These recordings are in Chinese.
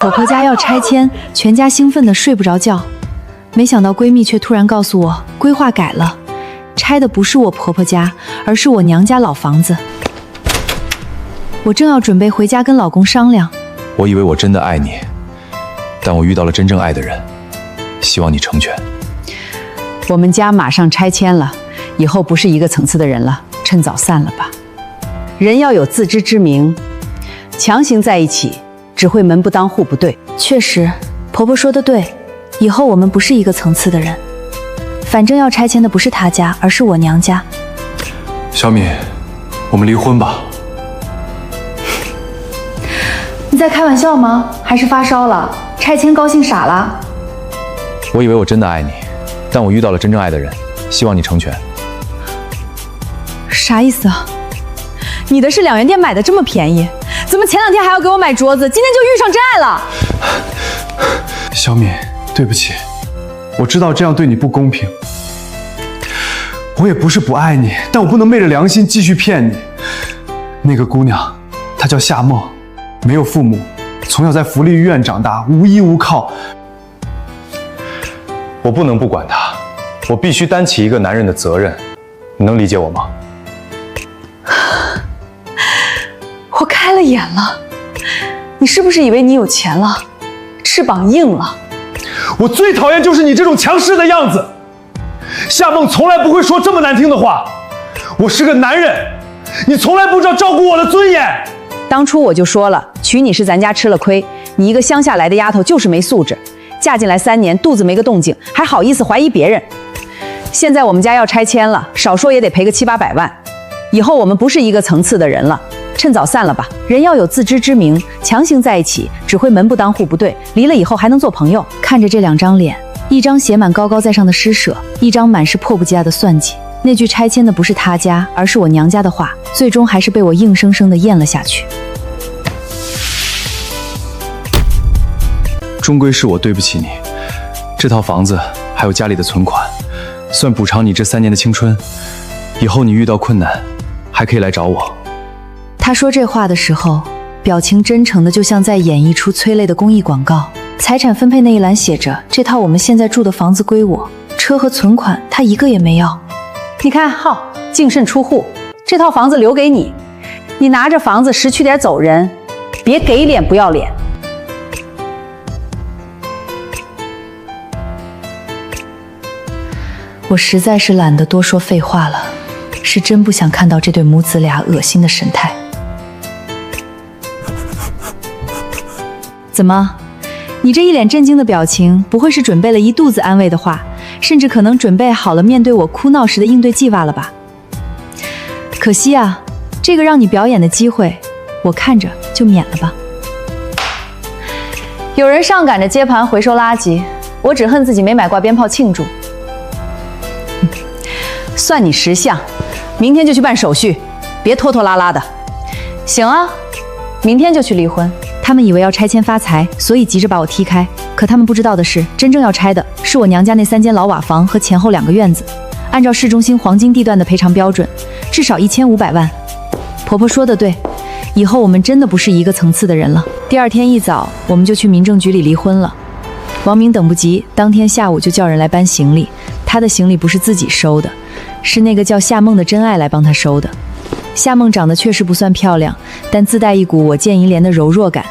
婆婆家要拆迁，全家兴奋得睡不着觉。没想到闺蜜却突然告诉我，规划改了，拆的不是我婆婆家，而是我娘家老房子。我正要准备回家跟老公商量，我以为我真的爱你，但我遇到了真正爱的人，希望你成全。我们家马上拆迁了，以后不是一个层次的人了，趁早散了吧。人要有自知之明，强行在一起只会门不当户不对。确实，婆婆说的对，以后我们不是一个层次的人。反正要拆迁的不是她家，而是我娘家。小敏，我们离婚吧。你在开玩笑吗？还是发烧了？拆迁高兴傻了？我以为我真的爱你，但我遇到了真正爱的人，希望你成全。啥意思啊？你的是2元店买的这么便宜，怎么前2天还要给我买桌子，今天就遇上真爱了？小敏，对不起，我知道这样对你不公平。我也不是不爱你，但我不能昧着良心继续骗你。那个姑娘，她叫夏梦，没有父母，从小在福利院长大，无依无靠。我不能不管她，我必须担起一个男人的责任，你能理解我吗？我开了眼了，你是不是以为你有钱了，翅膀硬了？我最讨厌就是你这种强势的样子。夏梦从来不会说这么难听的话。我是个男人，你从来不知道照顾我的尊严。当初我就说了，娶你是咱家吃了亏，你一个乡下来的丫头就是没素质，嫁进来3年肚子没个动静，还好意思怀疑别人。现在我们家要拆迁了，少说也得赔个700-800万，以后我们不是一个层次的人了，趁早散了吧。人要有自知之明，强行在一起只会门不当户不对，离了以后还能做朋友。看着这2张脸，一张写满高高在上的施舍，一张满是迫不及待的算计。那句拆迁的不是他家，而是我娘家的话，最终还是被我硬生生的咽了下去。终归是我对不起你，这套房子还有家里的存款，算补偿你这3年的青春。以后你遇到困难，还可以来找我。他说这话的时候，表情真诚的就像在演一出催泪的公益广告。财产分配那一栏写着，这套我们现在住的房子归我，车和存款他一个也没要。你看，好，净身出户，这套房子留给你，你拿着房子识趣点走人，别给脸不要脸。我实在是懒得多说废话了，是真不想看到这对母子俩恶心的神态。怎么，你这一脸震惊的表情，不会是准备了一肚子安慰的话，甚至可能准备好了面对我哭闹时的应对计划了吧？可惜啊，这个让你表演的机会，我看着就免了吧。有人上赶着接盘回收垃圾，我只恨自己没买挂鞭炮庆祝。算你识相，明天就去办手续，别拖拖拉拉的。行啊，明天就去离婚。他们以为要拆迁发财，所以急着把我踢开。可他们不知道的是，真正要拆的是我娘家那3间老瓦房和前后2个院子。按照市中心黄金地段的赔偿标准，至少1500万。婆婆说的对，以后我们真的不是一个层次的人了。第2天一早，我们就去民政局里离婚了。王明等不及，当天下午就叫人来搬行李。他的行李不是自己收的，是那个叫夏梦的真爱来帮他收的。夏梦长得确实不算漂亮，但自带一股我见银莲的柔弱感。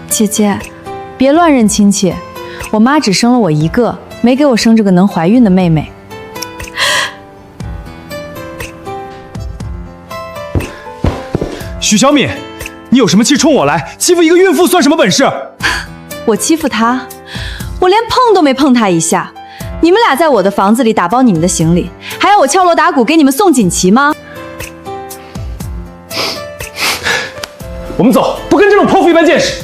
姐姐，别乱认亲戚，我妈只生了我一个，没给我生这个能怀孕的妹妹。许小敏，你有什么气冲我来？欺负一个孕妇算什么本事？我欺负她？我连碰都没碰她一下。你们俩在我的房子里打包你们的行李，还要我敲锣打鼓给你们送锦旗吗？我们走，不跟这种泼妇一般见识。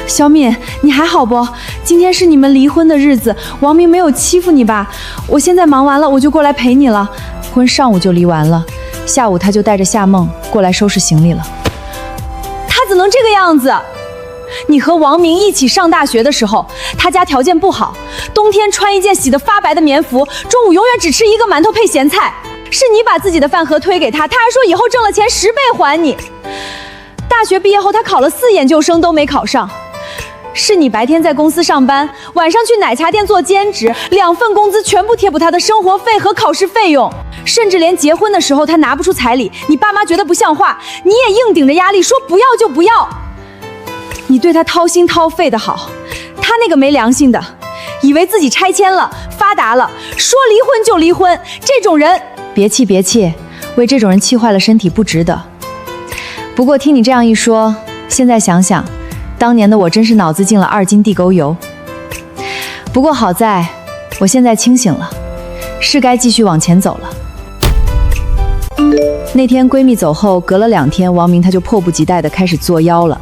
小敏，你还好不？今天是你们离婚的日子，王明没有欺负你吧？我现在忙完了，我就过来陪你了。婚上午就离完了，下午他就带着夏梦过来收拾行李了。他怎能这个样子？你和王明一起上大学的时候，他家条件不好，冬天穿一件洗得发白的棉服，中午永远只吃一个馒头配咸菜。是你把自己的饭盒推给他，他还说以后挣了钱10倍还你。大学毕业后，他考了4研究生都没考上。是你白天在公司上班，晚上去奶茶店做兼职，2份工资全部贴补他的生活费和考试费用，甚至连结婚的时候他拿不出彩礼，你爸妈觉得不像话，你也硬顶着压力说不要就不要。你对他掏心掏肺的好，他那个没良心的，以为自己拆迁了发达了，说离婚就离婚，这种人别气别气，为这种人气坏了身体不值得。不过听你这样一说，现在想想，当年的我真是脑子进了2斤地沟油。不过好在我现在清醒了，是该继续往前走了。那天闺蜜走后，隔了2天，王明他就迫不及待地开始作妖了。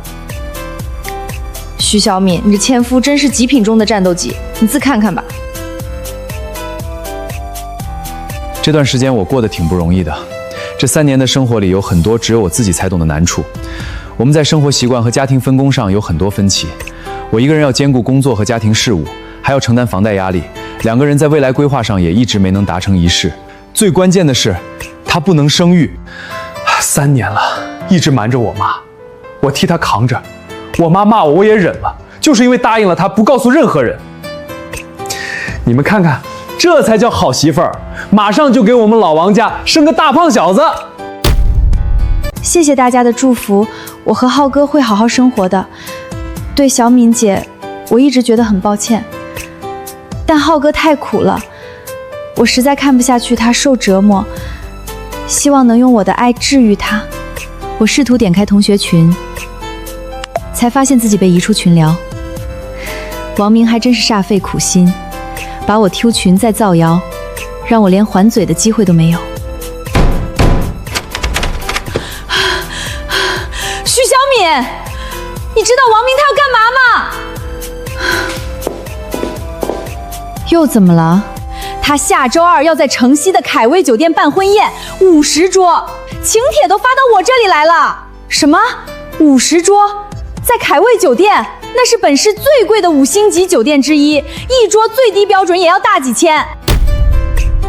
徐小敏，你这纤夫真是极品中的战斗机，你自看看吧。这段时间我过得挺不容易的，这3年的生活里有很多只有我自己才懂的难处。我们在生活习惯和家庭分工上有很多分歧，我一个人要兼顾工作和家庭事务，还要承担房贷压力，2个人在未来规划上也一直没能达成一致。最关键的是，他不能生育，3年了，一直瞒着我妈，我替她扛着，我妈骂我也忍了，就是因为答应了她不告诉任何人。你们看看，这才叫好媳妇儿，马上就给我们老王家生个大胖小子。谢谢大家的祝福，我和浩哥会好好生活的。对小敏姐，我一直觉得很抱歉，但浩哥太苦了，我实在看不下去他受折磨，希望能用我的爱治愈他。我试图点开同学群，才发现自己被移出群聊。王明还真是煞费苦心，把我踢群再造谣，让我连还嘴的机会都没有。许小敏，你知道王明他要干嘛吗？又怎么了？他下周2要在城西的凯威酒店办婚宴，50桌，请帖都发到我这里来了。什么？50桌？在凯威酒店？那是本市最贵的5星级酒店之一，一桌最低标准也要大几千。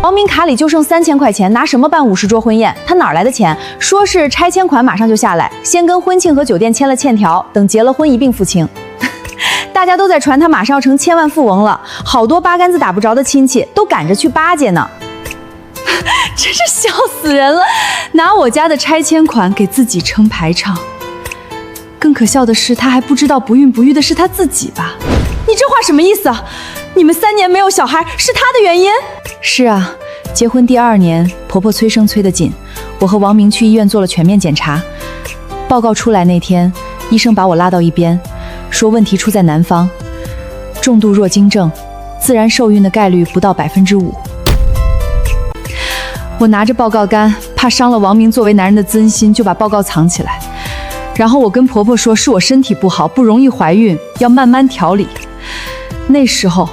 王明卡里就剩3000块钱，拿什么办50桌婚宴？他哪来的钱？说是拆迁款马上就下来，先跟婚庆和酒店签了欠条，等结了婚一并付清。大家都在传他马上要成千万富翁了，好多八竿子打不着的亲戚都赶着去巴结呢。真是笑死人了，拿我家的拆迁款给自己撑排场。更可笑的是，他还不知道不孕不育的是他自己吧？你这话什么意思啊？你们3年没有小孩是他的原因？是啊，结婚第2年，婆婆催生催得紧，我和王明去医院做了全面检查。报告出来那天，医生把我拉到一边，说问题出在男方，重度弱精症，自然受孕的概率不到5%。我拿着报告单，怕伤了王明作为男人的尊心，就把报告藏起来。然后我跟婆婆说，是我身体不好，不容易怀孕，要慢慢调理。那时候，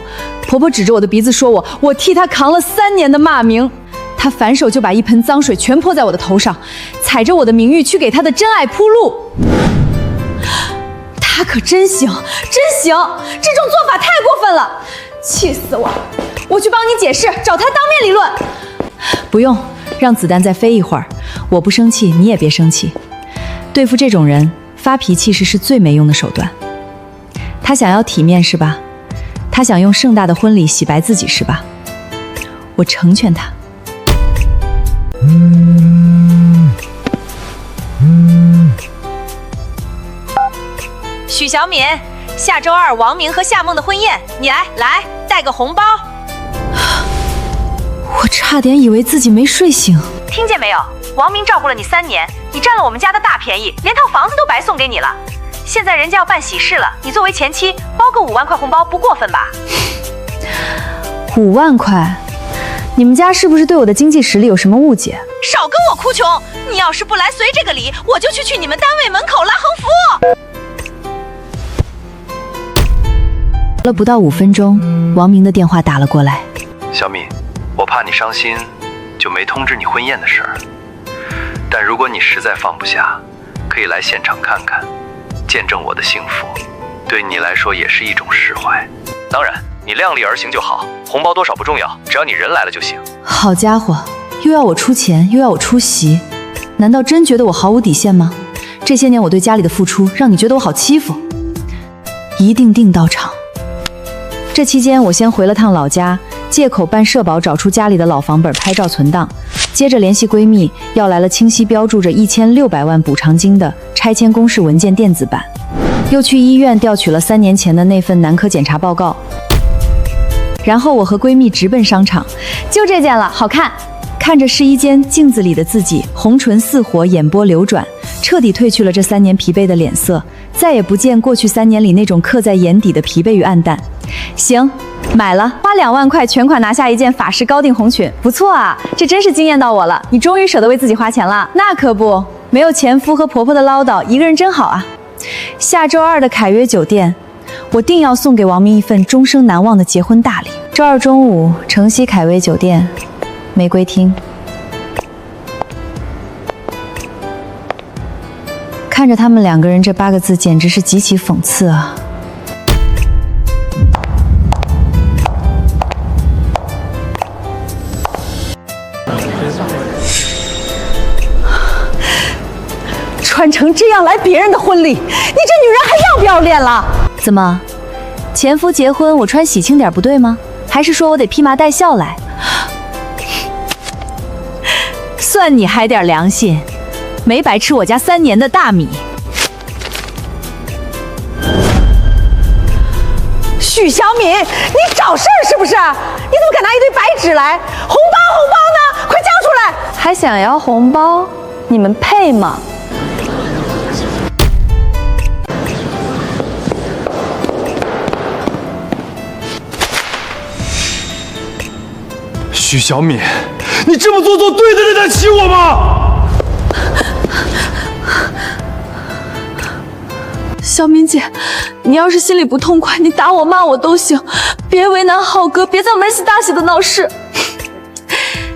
婆婆指着我的鼻子说我替她扛了3年的骂名。她反手就把一盆脏水全泼在我的头上，踩着我的名誉去给她的真爱铺路。她可真行，真行！这种做法太过分了，气死我！我去帮你解释，找她当面理论。不用，让子弹再飞一会儿。我不生气，你也别生气。对付这种人，发脾气是最没用的手段。他想要体面是吧？他想用盛大的婚礼洗白自己是吧？我成全他。许小敏，下周2王明和夏梦的婚宴，你来带个红包。我差点以为自己没睡醒。听见没有？王明照顾了你3年，你占了我们家的大便宜，连套房子都白送给你了。现在人家要办喜事了，你作为前妻包个5万块红包不过分吧？5万块？你们家是不是对我的经济实力有什么误解？少跟我哭穷！你要是不来随这个礼，我就去你们单位门口拉横幅。了不到5分钟，王明的电话打了过来。小敏，我怕你伤心，就没通知你婚宴的事儿。但如果你实在放不下，可以来现场看看，见证我的幸福。对你来说也是一种释怀。当然，你量力而行就好，红包多少不重要，只要你人来了就行。好家伙，又要我出钱，又要我出席，难道真觉得我毫无底线吗？这些年我对家里的付出，让你觉得我好欺负？一定定到场。这期间，我先回了趟老家，借口办社保找出家里的老房本拍照存档，接着联系闺蜜要来了清晰标注着1600万补偿金的拆迁公示文件电子版，又去医院调取了3年前的那份男科检查报告。然后我和闺蜜直奔商场，就这件了，好看。看着试衣间镜子里的自己，红唇似火，眼波流转，彻底褪去了这3年疲惫的脸色，再也不见过去3年里那种刻在眼底的疲惫与暗淡。行，买了，花2万块全款拿下一件法式高定红裙，不错啊，这真是惊艳到我了。你终于舍得为自己花钱了？那可不，没有前夫和婆婆的唠叨，一个人真好啊。下周2的凯悦酒店，我定要送给王明一份终生难忘的结婚大礼。周2中午，城西凯悦酒店玫瑰厅。看着他们2个人这8个字，简直是极其讽刺啊！穿成这样来别人的婚礼，你这女人还要不要脸了？怎么，前夫结婚我穿喜庆点不对吗？还是说我得披麻戴孝来？算你还点良心，没白吃我家3年的大米。许小敏，你找事儿是不是？你怎么敢拿一堆白纸来？红包呢？快交出来！还想要红包？你们配吗？许小敏，你这么做对得起我吗？小敏姐，你要是心里不痛快，你打我骂我都行，别为难浩哥，别再没喜大喜的闹事。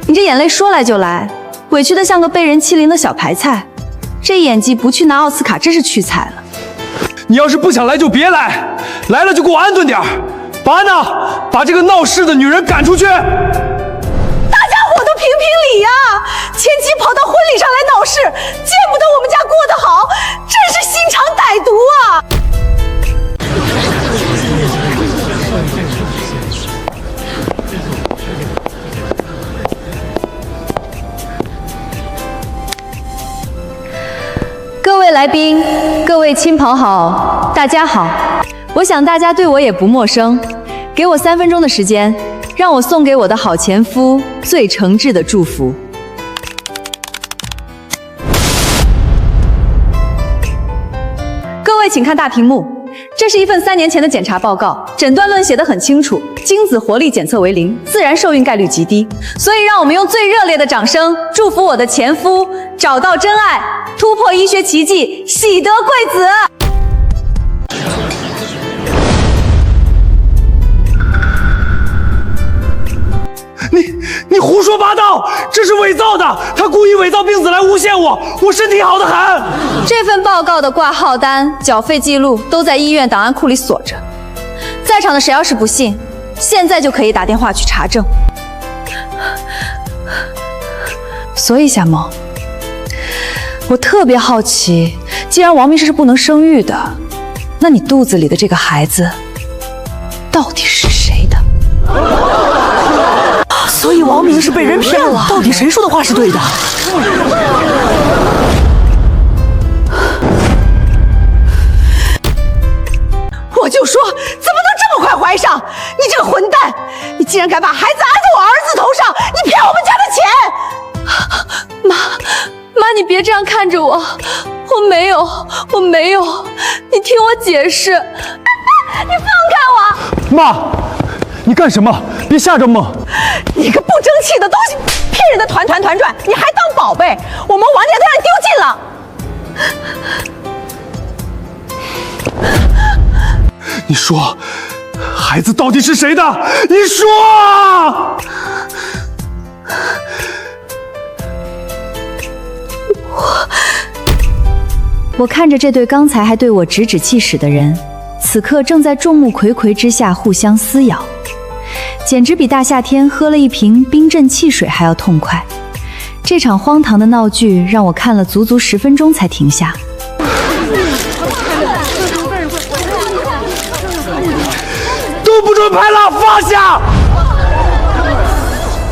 你这眼泪说来就来，委屈的像个被人欺凌的小白菜，这演技不去拿奥斯卡真是屈才了。你要是不想来就别来，来了就给我安顿点儿。保安呢？把这个闹事的女人赶出去。我都评评理呀！前妻跑到婚礼上来闹事，见不得我们家过得好，真是心肠歹毒啊！各位来宾，各位亲朋好，大家好。我想大家对我也不陌生，给我3分钟的时间。让我送给我的好前夫最诚挚的祝福。各位请看大屏幕，这是一份3年前的检查报告，诊断论写得很清楚，精子活力检测为0，自然受孕概率极低。所以让我们用最热烈的掌声祝福我的前夫找到真爱，突破医学奇迹，喜得贵子。你胡说八道，这是伪造的！他故意伪造病子来诬陷我，我身体好得很。这份报告的挂号单、缴费记录都在医院档案库里锁着，在场的谁要是不信，现在就可以打电话去查证。所以夏萌，我特别好奇，既然王明是不能生育的，那你肚子里的这个孩子到底是谁的？所以王明是被人骗了，到底谁说的话是对的？我就说，怎么能这么快怀上？你这个混蛋！你竟然敢把孩子安在我儿子头上，你骗我们家的钱！妈，你别这样看着我，我没有，你听我解释。你放开我！妈，你干什么？别吓着梦！你个不争气的东西，骗人的团转，你还当宝贝？我们王家都让你丢尽了。你说，孩子到底是谁的？你说！我看着这对刚才还对我颀指气使的人，此刻正在众目睽睽之下互相撕咬，简直比大夏天喝了一瓶冰镇汽水还要痛快。这场荒唐的闹剧让我看了足足10分钟才停下。都不准拍了，放下！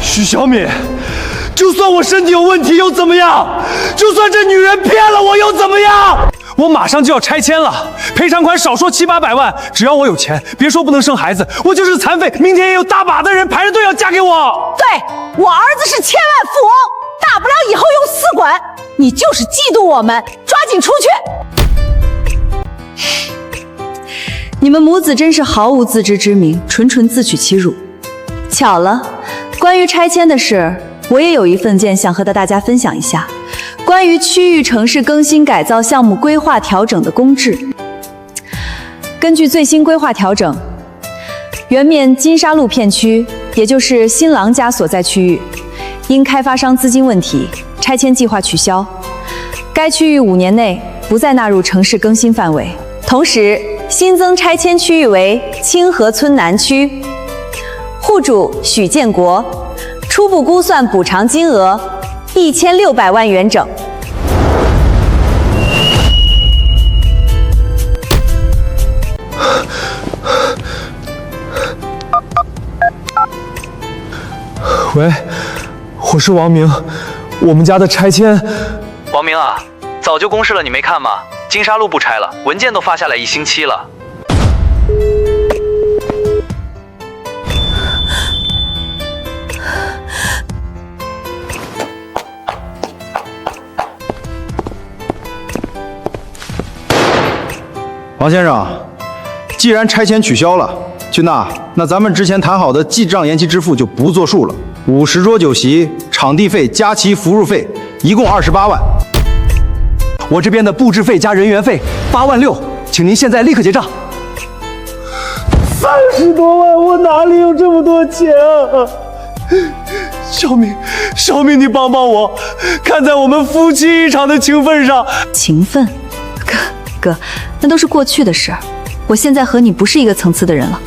许小敏，就算我身体有问题又怎么样？就算这女人骗了我又怎么样？我马上就要拆迁了，赔偿款少说7、800万，只要我有钱，别说不能生孩子，我就是残废，明天也有大把的人排着队要嫁给我。对，我儿子是千万富翁，大不了以后用私管。你就是嫉妒我们，抓紧出去！你们母子真是毫无自知之明，纯纯自取其辱。巧了，关于拆迁的事，我也有一份件想和大家分享一下。关于区域城市更新改造项目规划调整的公示。根据最新规划调整，原面金沙路片区，也就是新郎家所在区域，因开发商资金问题，拆迁计划取消。该区域5年内不再纳入城市更新范围。同时，新增拆迁区域为清河村南区，户主许建国，初步估算补偿金额1600万元整。喂，我是王明，我们家的拆迁。王明啊，早就公示了，你没看吗？金沙路不拆了，文件都发下来1星期了。王先生，既然拆迁取消了，那咱们之前谈好的记账延期支付就不作数了。50桌酒席、场地费加其服务费，一共28万。我这边的布置费加人员费8万6，请您现在立刻结账。30多万，我哪里有这么多钱啊？小敏，你帮帮我，看在我们夫妻一场的情分上。情分，哥，那都是过去的事儿。我现在和你不是一个层次的人了。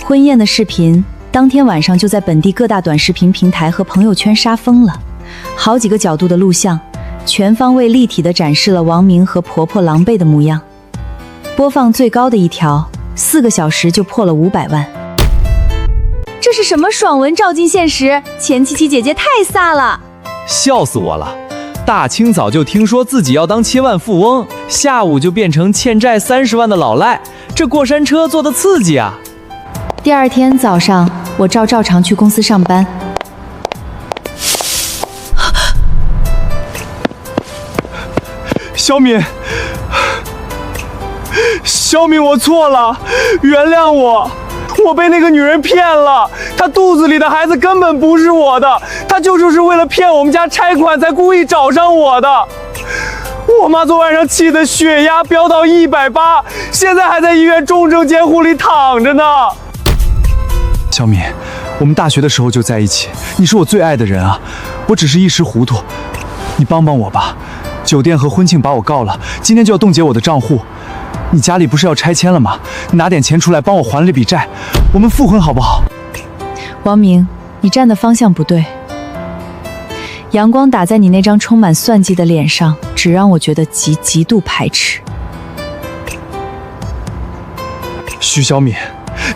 婚宴的视频当天晚上就在本地各大短视频平台和朋友圈杀疯了，好几个角度的录像，全方位立体地展示了王明和婆婆狼狈的模样。播放最高的一条，4个小时就破了500万。这是什么爽文照进现实？前七姐姐太飒了，笑死我了！大清早就听说自己要当千万富翁，下午就变成欠债30万的老赖，这过山车坐得刺激啊！第二天早上，我照常去公司上班。小敏，我错了，原谅我。我被那个女人骗了，她肚子里的孩子根本不是我的，她就是为了骗我们家拆款才故意找上我的。我妈昨晚上气得血压飙到180，现在还在医院重症监护里躺着呢。小敏，我们大学的时候就在一起，你是我最爱的人啊，我只是一时糊涂，你帮帮我吧。酒店和婚庆把我告了，今天就要冻结我的账户。你家里不是要拆迁了吗？你拿点钱出来帮我还了这笔债，我们复婚好不好？王明，你站的方向不对，阳光打在你那张充满算计的脸上，只让我觉得极度排斥。徐小敏，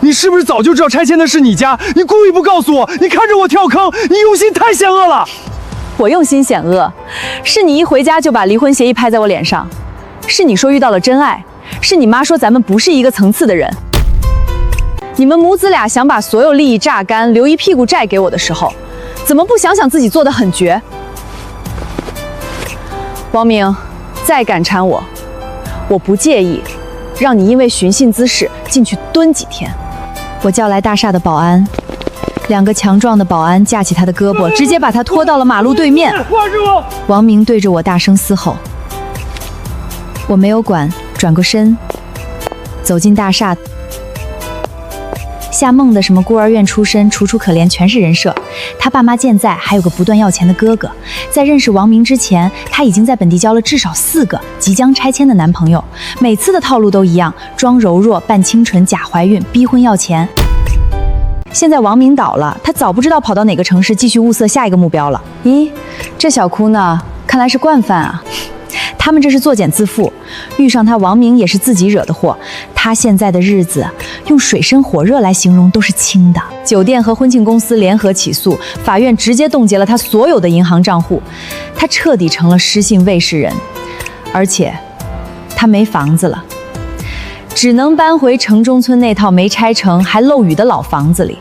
你是不是早就知道拆迁的是你家？你故意不告诉我，你看着我跳坑，你用心太险恶了。我用心险恶，是你一回家就把离婚协议拍在我脸上，是你说遇到了真爱，是你妈说咱们不是一个层次的人。你们母子俩想把所有利益榨干，留一屁股债给我的时候，怎么不想想自己做得很绝？王明，再敢缠我，我不介意让你因为寻衅滋事进去蹲几天。我叫来大厦的保安，2个强壮的保安架起他的胳膊，直接把他拖到了马路对面。王明对着我大声嘶吼，我没有管，转过身走进大厦。夏梦的什么孤儿院出身，楚楚可怜，全是人设。他爸妈健在，还有个不断要钱的哥哥。在认识王明之前，他已经在本地交了至少4个即将拆迁的男朋友，每次的套路都一样，装柔弱，扮清纯，假怀孕，逼婚要钱。现在王明倒了，他早不知道跑到哪个城市继续物色下一个目标了。咦，这小哭呢？看来是惯犯啊。他们这是作茧自缚，遇上他王明也是自己惹的祸。他现在的日子用水深火热来形容都是轻的。酒店和婚庆公司联合起诉，法院直接冻结了他所有的银行账户，他彻底成了失信卫士人，而且他没房子了，只能搬回城中村那套没拆成还漏雨的老房子里。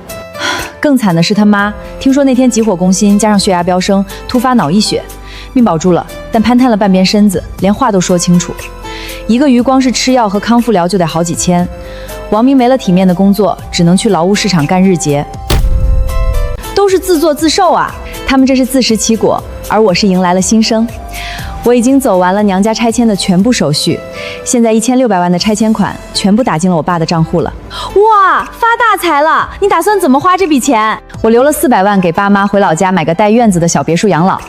更惨的是他妈，听说那天急火攻心，加上血压飙升，突发脑溢血，命保住了，但瘫瘫了半边身子，连话都说清楚。1个鱼光是吃药和康复疗就得好几千。王明没了体面的工作，只能去劳务市场干日结。都是自作自受啊！他们这是自食其果，而我是迎来了新生。我已经走完了娘家拆迁的全部手续，现在1600万的拆迁款全部打进了我爸的账户了。哇，发大财了！你打算怎么花这笔钱？我留了400万给爸妈回老家买个带院子的小别墅养老，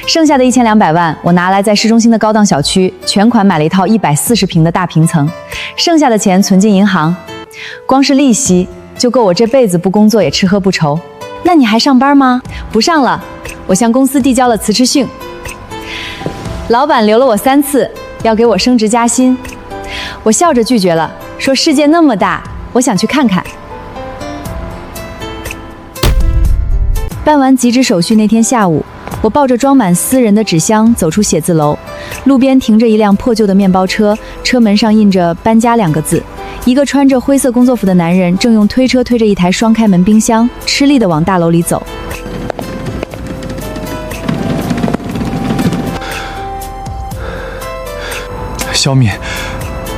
剩下的1200万我拿来在市中心的高档小区全款买了一套140平的大平层，剩下的钱存进银行，光是利息就够我这辈子不工作也吃喝不愁。那你还上班吗？不上了，我向公司递交了辞职信。老板留了我3次，要给我升职加薪，我笑着拒绝了，说世界那么大，我想去看看。办完集职手续那天下午，我抱着装满私人的纸箱走出写字楼，路边停着一辆破旧的面包车，车门上印着搬家2个字。一个穿着灰色工作服的男人正用推车推着一台双开门冰箱，吃力地往大楼里走。小敏，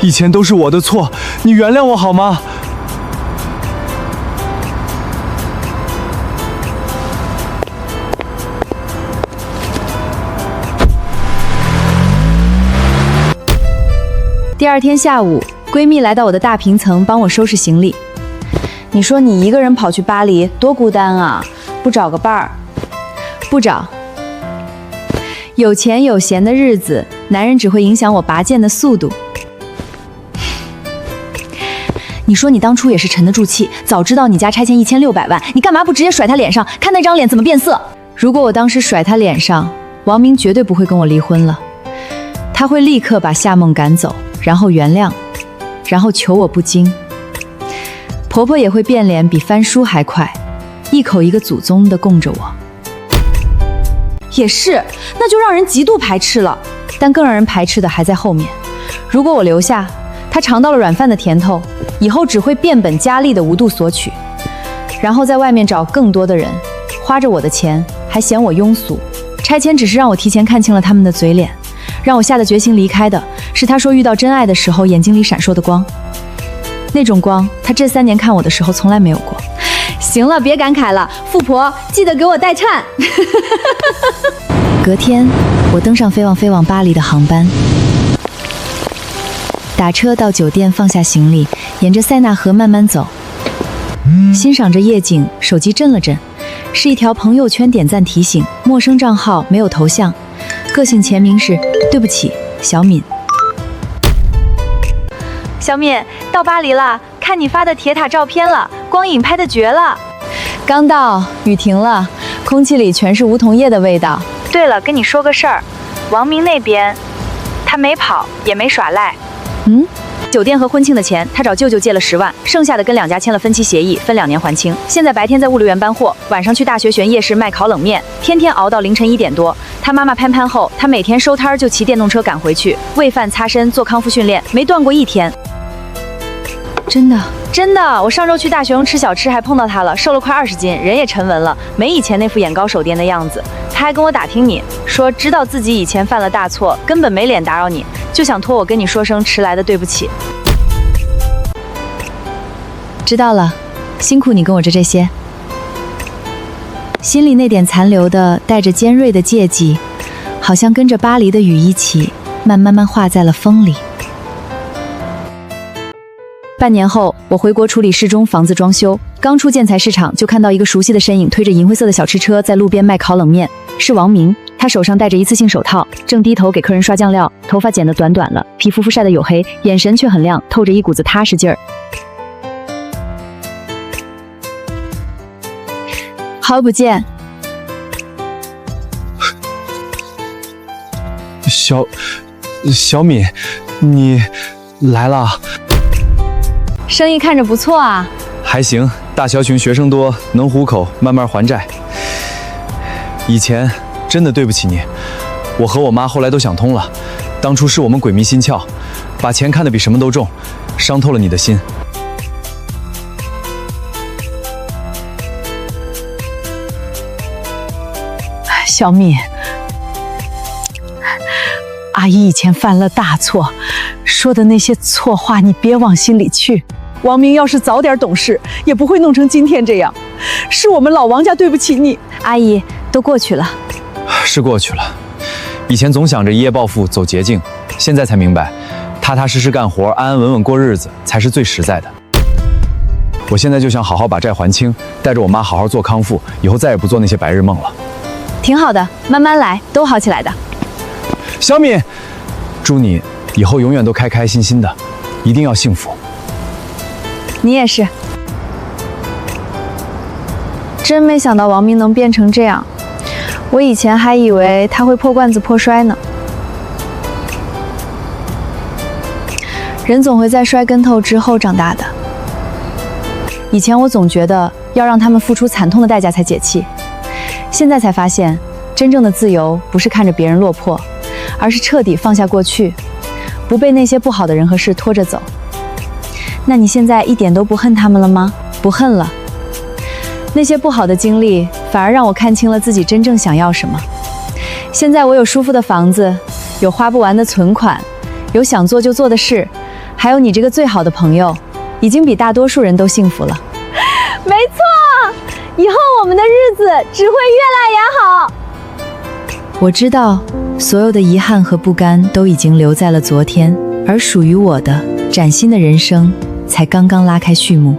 以前都是我的错，你原谅我好吗？第2天下午，闺蜜来到我的大平层帮我收拾行李。你说你一个人跑去巴黎，多孤单啊！不找个伴儿？不找。有钱有闲的日子，男人只会影响我拔剑的速度。你说你当初也是沉得住气，早知道你家拆迁1600万，你干嘛不直接甩他脸上，看那张脸怎么变色？如果我当时甩他脸上，王明绝对不会跟我离婚了，他会立刻把夏梦赶走，然后原谅，然后求我不惊。婆婆也会变脸比翻书还快，一口一个祖宗的供着我。也是，那就让人极度排斥了。但更让人排斥的还在后面。如果我留下，他尝到了软饭的甜头，以后只会变本加厉的无度索取，然后在外面找更多的人，花着我的钱，还嫌我庸俗。拆迁只是让我提前看清了他们的嘴脸，让我下的决心离开的是他说遇到真爱的时候眼睛里闪烁的光。那种光，他这3年看我的时候从来没有过。行了，别感慨了，富婆记得给我带串。隔天，我登上飞往巴黎的航班，打车到酒店，放下行李，沿着塞纳河慢慢走，欣赏着夜景，手机震了震，是一条朋友圈点赞提醒，陌生账号，没有头像，个性签名是对不起，小敏。小敏，到巴黎了，看你发的铁塔照片了，光影拍的绝了。刚到，雨停了，空气里全是梧桐叶的味道。对了，跟你说个事儿，王明那边，他没跑，也没耍赖。酒店和婚庆的钱，他找舅舅借了10万，剩下的跟2家签了分期协议，分2年还清。现在白天在物流园搬货，晚上去大学玄夜市卖烤冷面，天天熬到凌晨1点多。他妈妈攀后，他每天收摊就骑电动车赶回去，喂饭、擦身、做康复训练，没断过1天。真的，我上周去大学生吃小吃还碰到他了，瘦了快20斤，人也沉稳了，没以前那副眼高手颠的样子。他还跟我打听你，说知道自己以前犯了大错，根本没脸打扰你，就想托我跟你说声迟来的对不起。知道了，辛苦你跟我这些。心里那点残留的带着尖锐的芥蒂，好像跟着巴黎的雨一起慢慢化在了风里。半年后，我回国处理市中房子装修，刚出建材市场就看到一个熟悉的身影推着银灰色的小吃车在路边卖烤冷面，是王明。他手上戴着一次性手套，正低头给客人刷酱料，头发剪得短短了，皮肤晒得黝黑，眼神却很亮，透着一股子踏实劲儿。好久不见，小敏，你来了。生意看着不错啊。还行，大校群学生多，能糊口，慢慢还债。以前真的对不起你，我和我妈后来都想通了，当初是我们鬼迷心窍，把钱看得比什么都重，伤透了你的心。小敏，阿姨以前犯了大错，说的那些错话你别往心里去。王明要是早点懂事，也不会弄成今天这样。是我们老王家对不起你。阿姨，都过去了。是过去了，以前总想着一夜暴富走捷径，现在才明白，踏踏实实干活，安安稳稳过日子才是最实在的。我现在就想好好把债还清，带着我妈好好做康复，以后再也不做那些白日梦了。挺好的，慢慢来，都好起来的。小敏，祝你以后永远都开开心心的，一定要幸福。你也是。真没想到王明能变成这样，我以前还以为他会破罐子破摔呢。人总会在摔跟头之后长大的。以前我总觉得要让他们付出惨痛的代价才解气，现在才发现，真正的自由不是看着别人落魄，而是彻底放下过去，不被那些不好的人和事拖着走。那你现在一点都不恨他们了吗？不恨了。那些不好的经历反而让我看清了自己真正想要什么。现在我有舒服的房子，有花不完的存款，有想做就做的事，还有你这个最好的朋友，已经比大多数人都幸福了。没错，以后我们的日子只会越来越好。我知道，所有的遗憾和不甘都已经留在了昨天，而属于我的崭新的人生才刚刚拉开序幕。